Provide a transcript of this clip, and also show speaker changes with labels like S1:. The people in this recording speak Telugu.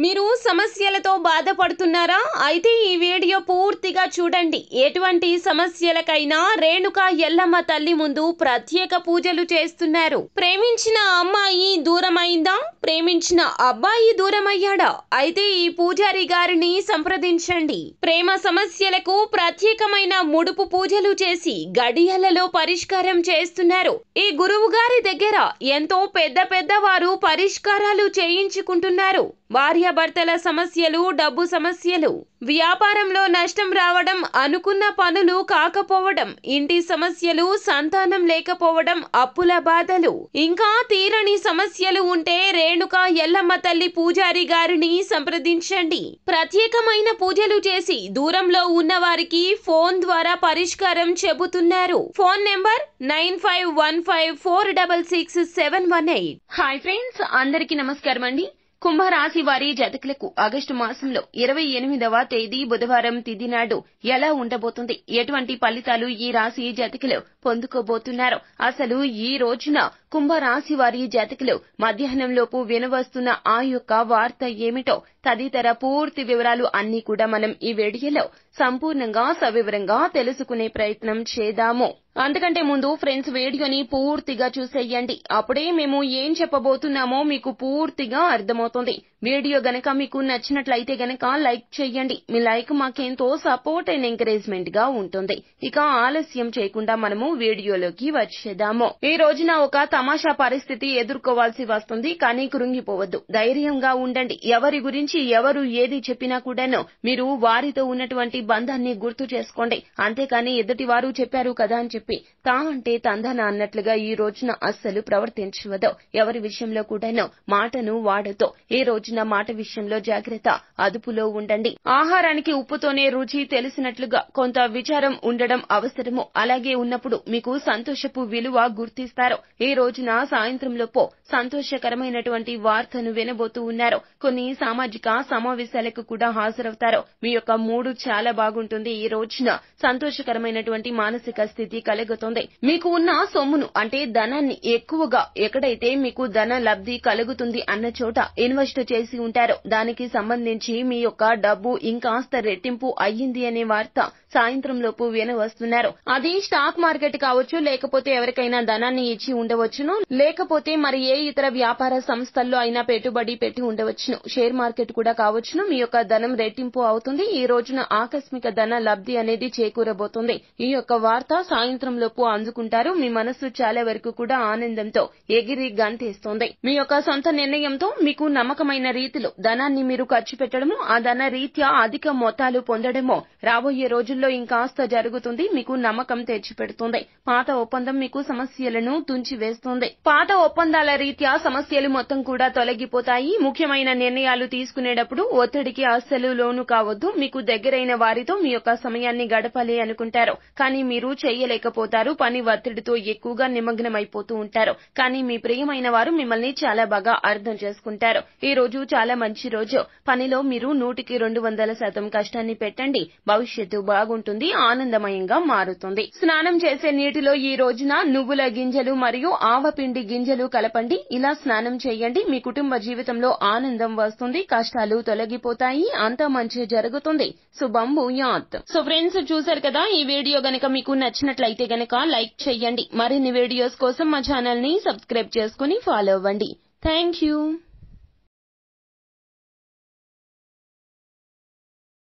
S1: మీరు సమస్యలతో బాధపడుతున్నారా? అయితే ఈ వీడియో పూర్తిగా చూడండి. ఎటువంటి సమస్యలకైనా రేణుక ఎల్లమ్మ తల్లి ముందు ప్రత్యేక పూజలు చేస్తున్నారు. ప్రేమించిన అమ్మాయి దూరమైందా? ప్రేమించిన అబ్బాయి దూరమయ్యాడా? అయితే ఈ పూజారి గారిని సంప్రదించండి. ప్రేమ సమస్యలకు ప్రత్యేకమైన ముడుపు పూజలు చేసి గడియలలో పరిష్కారం చేస్తున్నారు. ఈ గురువు గారి దగ్గర ఎంతో పెద్ద వారు పరిష్కారాలు చేయించుకుంటున్నారు. భార్యాభర్తల సమస్యలు, డబ్బు సమస్యలు, వ్యాపారంలో నష్టం రావడం, అనుకున్న పనులు కాకపోవడం, ఇంటి సమస్యలు, సంతానం లేకపోవడం, అప్పుల బాధలు, ఇంకా తీరని సమస్యలు ఉంటే రేణుక ఎల్లమ్మ తల్లి పూజారి గారిని సంప్రదించండి. ప్రత్యేకమైన పూజలు చేసి దూరంలో ఉన్న వారికి ఫోన్ ద్వారా పరిష్కారం చెబుతున్నారు. Phone number 9515466718. హాయ్ ఫ్రెండ్స్, అందరికీ నమస్కారం అండి. కుంభరాశి వారి జాతకులకు ఆగస్టు మాసంలో 28వ తేదీ బుధవారం తిథి నాడు ఎలా ఉండబోతుంది, ఎటువంటి ఫలితాలు ఈ రాశి జాతకులు పొందుకోబోతున్నారు, అసలు ఈ రోజున కుంభరాశి వారి జాతకులు మధ్యాహ్నంలోపు వినవస్తున్న ఆ యొక్క వార్త ఏమిటో తదితర పూర్తి వివరాలు అన్ని కూడా మనం ఈ వీడియోలో సంపూర్ణంగా సవివరంగా తెలుసుకునే ప్రయత్నం చేద్దాము. అందుకంటే ముందు ఫ్రెండ్స్, వీడియోని పూర్తిగా చూసేయండి. అప్పుడే మేము ఏం చెప్పబోతున్నామో మీకు పూర్తిగా అర్థమవుతుంది. వీడియో గనక మీకు నచ్చినట్లయితే గనక లైక్ చేయండి. మీ లైక్ మాకెంతో సపోర్ట్ అండ్ ఎంకరేజ్మెంట్ గా ఉంటుంది. ఇక ఆలస్యం చేయకుండా మనము వీడియోలోకి వచ్చేద్దాము. ఈ రోజున ఒక తమాషా పరిస్థితి ఎదుర్కోవాల్సి వస్తుంది. కానీ కృంగిపోవద్దు, ధైర్యంగా ఉండండి. ఎవరి గురించి ఎవరు ఏది చెప్పినా కూడాను మీరు వారితో ఉన్నటువంటి బంధాన్ని గుర్తు చేసుకోండి. అంతేకాని ఎదుటి వారు చెప్పారు కదా అని చెప్పి తా అంటే తందన అన్నట్లుగా ఈ రోజున అస్సలు ప్రవర్తించవద్దు. ఎవరి విషయంలో కూడాను మాటను వాడతో. ఈ రోజున మాట విషయంలో జాగ్రత్త, అదుపులో ఉండండి. ఆహారానికి ఉప్పుతోనే రుచి తెలిసినట్లుగా కొంత విచారం ఉండడం అవసరము. అలాగే ఉన్నప్పుడు మీకు సంతోషపు విలువ గుర్తిస్తారు. ఈ రోజున సాయంత్రంలోపు సంతోషకరమైనటువంటి వార్తను వినబోతూ ఉన్నారు. కొన్ని సామాజిక సమావేశాలకు కూడా హాజరవుతారు. మీ యొక్క మూడు చాలా బాగుంటుంది. ఈ రోజున సంతోషకరమైనటువంటి మానసిక స్థితి కలుగుతుంది. మీకు ఉన్న సొమ్మును అంటే ధనాన్ని ఎక్కువగా ఎక్కడైతే మీకు ధన లబ్ధి కలుగుతుంది అన్న చోట ఇన్వెస్ట్ చేసి ఉంటారు. దానికి సంబంధించి మీ యొక్క డబ్బు ఇంకాస్త రెట్టింపు అయ్యింది అనే వార్త సాయంత్రంలోపు వినవస్తున్నారు. అది స్టాక్ మార్కెట్ కావచ్చు, లేకపోతే ఎవరికైనా ధనాన్ని ఇచ్చి ఉండవచ్చును, లేకపోతే మరి ఏ ఇతర వ్యాపార సంస్థల్లో అయినా పెట్టుబడి పెట్టి ఉండవచ్చును. షేర్ మార్కెట్ కూడా కావచ్చును. మీ యొక్క ధనం రెట్టింపు అవుతుంది. ఈ రోజున ఆకస్మిక ధన లబ్ధి అనేది చేకూరబోతుంది. ఈ యొక్క వార్త సాయంత్రంలోపు అందుకుంటారు. మీ మనస్సు చాలా వరకు కూడా ఆనందంతో ఎగిరి గంతేస్తోంది. మీ యొక్క సొంత నిర్ణయంతో మీకు నమ్మకమైన రీతిలో ధనాన్ని మీరు ఖర్చు పెట్టడము, ఆ ధన రీత్యా అధిక మొత్తాలు పొందడమో రాబోయే రోజుల్లో ఇంకాస్త జరుగుతుంది. మీకు నమ్మకం తెచ్చిపెడుతుంది. పాత ఒప్పందం మీకు సమస్యలను తుంచివేస్తుంది. పాత ఒప్పందాల రీత్యా సమస్యలు మొత్తం కూడా తొలగిపోతాయి. ముఖ్యమైన నిర్ణయాలు తీసుకునేటప్పుడు ఒత్తిడికి అస్సలు లోను కావద్దు. మీకు దగ్గరైన వారితో మీ యొక్క సమయాన్ని గడపాలి అనుకుంటారు, కానీ మీరు చేయలేకపోతారు. పని ఒత్తిడితో ఎక్కువగా నిమగ్నమైపోతూ ఉంటారు. కానీ మీ ప్రియమైన వారు మిమ్మల్ని చాలా బాగా అర్థం చేసుకుంటారు. ఈ రోజు చాలా మంచి రోజు. పనిలో మీరు 100% కష్టాన్ని పెట్టండి. భవిష్యత్తు బాగుంటుంది, ఆనందమయంగా మారుతుంది. స్నానం చేసే నీటిలో ఈ రోజున నువ్వుల గింజలు మరియు ఆవపిండి గింజలు కలపండి. ఇలా స్నానం చేయండి. మీ కుటుంబ జీవితంలో ఆనందం వస్తుంది, కష్టాలు తొలగిపోతాయి, అంతా మంచి జరుగుతుంది. శుభం భూయాత్. సో ఫ్రెండ్స్, చూశారు కదా, ఈ వీడియో గనక మీకు నచ్చినట్లయితే గనక లైక్ చేయండి. మరిన్ని వీడియోస్ కోసం మా ఛానల్ ని సబ్స్క్రైబ్ చేసుకుని ఫాలో అవ్వండి. Thank you.